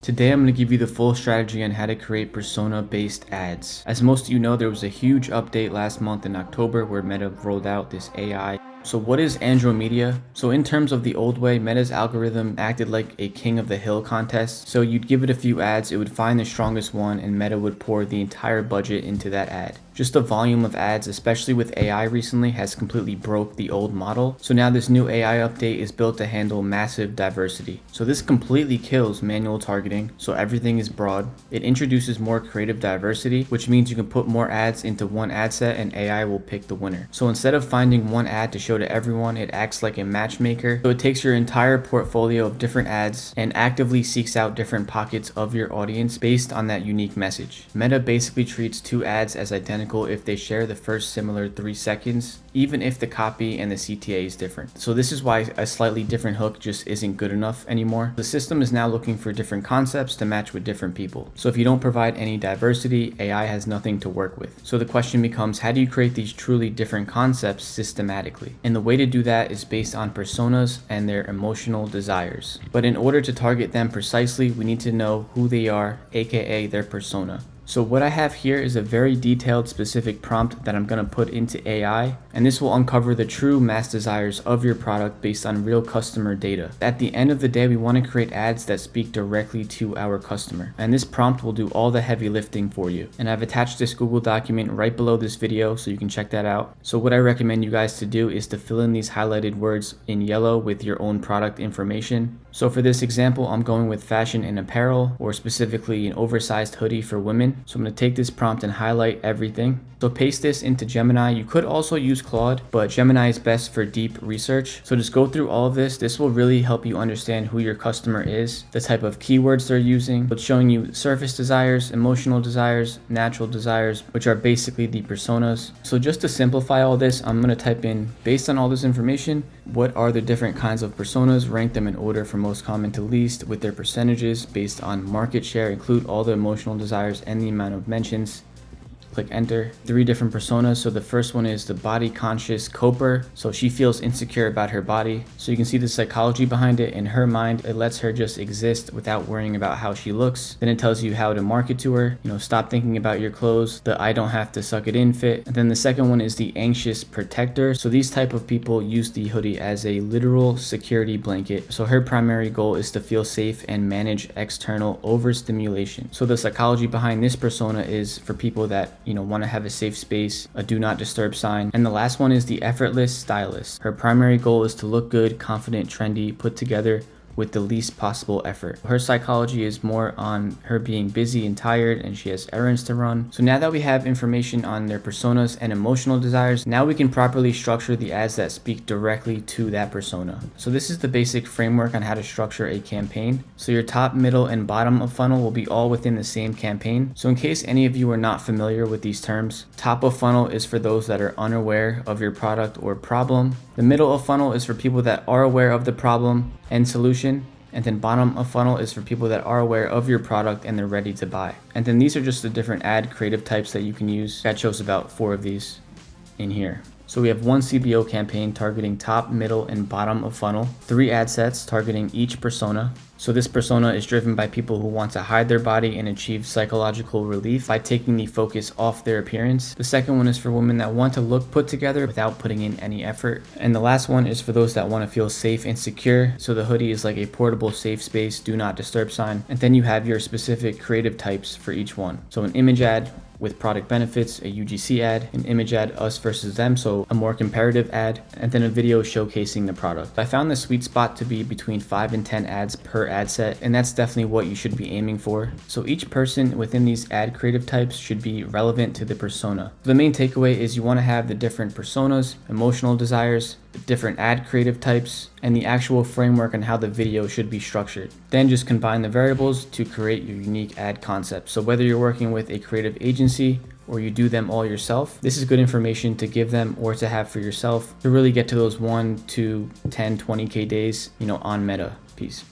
Today I'm going to give you the full strategy on how to create persona-based ads. As most of you know, there was a huge update last month in October where Meta rolled out this AI. So what is Andromeda? So in terms of the old way, Meta's algorithm acted like a king of the hill contest. So you'd give it a few ads, it would find the strongest one, and Meta would pour the entire budget into that ad. Just the volume of ads, especially with AI recently, has completely broke the old model. So now this new AI update is built to handle massive diversity. So this completely kills manual targeting, so everything is broad. It introduces more creative diversity, which means you can put more ads into one ad set and AI will pick the winner. So instead of finding one ad to show to everyone, it acts like a matchmaker. So it takes your entire portfolio of different ads and actively seeks out different pockets of your audience based on that unique message. Meta basically treats two ads as identical if they share the first similar 3 seconds, even if the copy and the CTA is different. So this is why a slightly different hook just isn't good enough anymore. The system is now looking for different concepts to match with different people. So if you don't provide any diversity, AI has nothing to work with. So the question becomes, how do you create these truly different concepts systematically? And the way to do that is based on personas and their emotional desires. But in order to target them precisely, we need to know who they are, aka their persona. So what I have here is a very detailed specific prompt that I'm going to put into AI, and this will uncover the true mass desires of your product based on real customer data. At the end of the day, we want to create ads that speak directly to our customer, and this prompt will do all the heavy lifting for you. And I've attached this Google document right below this video so you can check that out. So what I recommend you guys to do is to fill in these highlighted words in yellow with your own product information. So for this example, I'm going with fashion and apparel, or specifically an oversized hoodie for women. So I'm going to take this prompt and highlight everything. So paste this into Gemini. You could also use Claude, but Gemini is best for deep research. So just go through all of this. This will really help you understand who your customer is, the type of keywords they're using. It's showing you surface desires, emotional desires, natural desires, which are basically the personas. So just to simplify all this, I'm going to type in, based on all this information, what are the different kinds of personas, rank them in order from most common to least with their percentages based on market share, include all the emotional desires and the amount of mentions. Click enter. 3 different personas. So the first one is the body conscious coper. So she feels insecure about her body. So you can see the psychology behind it. In her mind, it lets her just exist without worrying about how she looks. Then it tells you how to market to her. Stop thinking about your clothes, the I don't have to suck it in fit. And then the second one is the anxious protector. So these type of people use the hoodie as a literal security blanket. So her primary goal is to feel safe and manage external overstimulation. So the psychology behind this persona is for people that want to have a safe space, a do not disturb sign. And the last one is the effortless stylist. Her primary goal is to look good, confident, trendy, put together with the least possible effort. Her psychology is more on her being busy and tired, and she has errands to run. So now that we have information on their personas and emotional desires, now we can properly structure the ads that speak directly to that persona. So this is the basic framework on how to structure a campaign. So your top, middle, and bottom of funnel will be all within the same campaign. So in case any of you are not familiar with these terms, top of funnel is for those that are unaware of your product or problem. The middle of funnel is for people that are aware of the problem and solution. And then bottom of funnel is for people that are aware of your product and they're ready to buy. And then these are just the different ad creative types that you can use. I chose about 4 of these in here. So we have 1 CBO campaign targeting top, middle, and bottom of funnel, 3 ad sets targeting each persona. So this persona is driven by people who want to hide their body and achieve psychological relief by taking the focus off their appearance. The second one is for women that want to look put together without putting in any effort. And the last one is for those that want to feel safe and secure. So the hoodie is like a portable safe space, do not disturb sign. And then you have your specific creative types for each one. So an image ad with product benefits, a UGC ad, an image ad, us versus them, so a more comparative ad, and then a video showcasing the product. I found the sweet spot to be between 5 and 10 ads per ad set, and that's definitely what you should be aiming for. So each person within these ad creative types should be relevant to the persona. The main takeaway is you want to have the different personas, emotional desires, the different ad creative types, and the actual framework on how the video should be structured. Then just combine the variables to create your unique ad concept. So whether you're working with a creative agency or you do them all yourself, this is good information to give them or to have for yourself to really get to those 1 to 10, 20K days, on Meta. Peace.